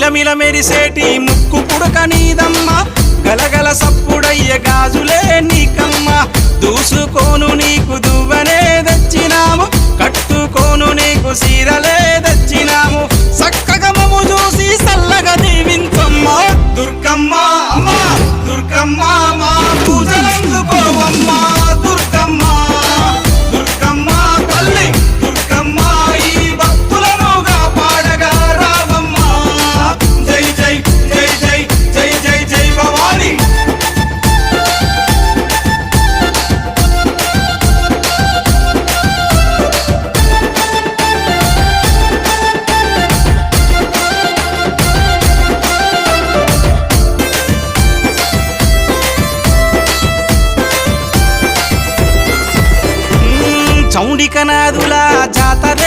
మిలమిల మెరిసేటి ముక్కు పుడక నీదమ్మ గలగల సప్పుడయ్య గాజులే నీకమ్మ దూసుకోను నీకు దువ్వనే తెచ్చినాము కట్టుకోను నీకు సీరలే తెచ్చినాము చక్కగా మమ్ము చూసి సల్లగా దీవించమ్మ దుర్గమ్మ అమ్మ దుర్గమ్మ మా పూజలందుకోవమ్మ దుర్గమ్మ దుర్గమ్మ తల్లి దుర్గమ్మ ఈ భక్తులనుగా పాడగా రావమ్మ జై జై జై జై జై జై జై భవాని చౌండికనాదుల జాతరే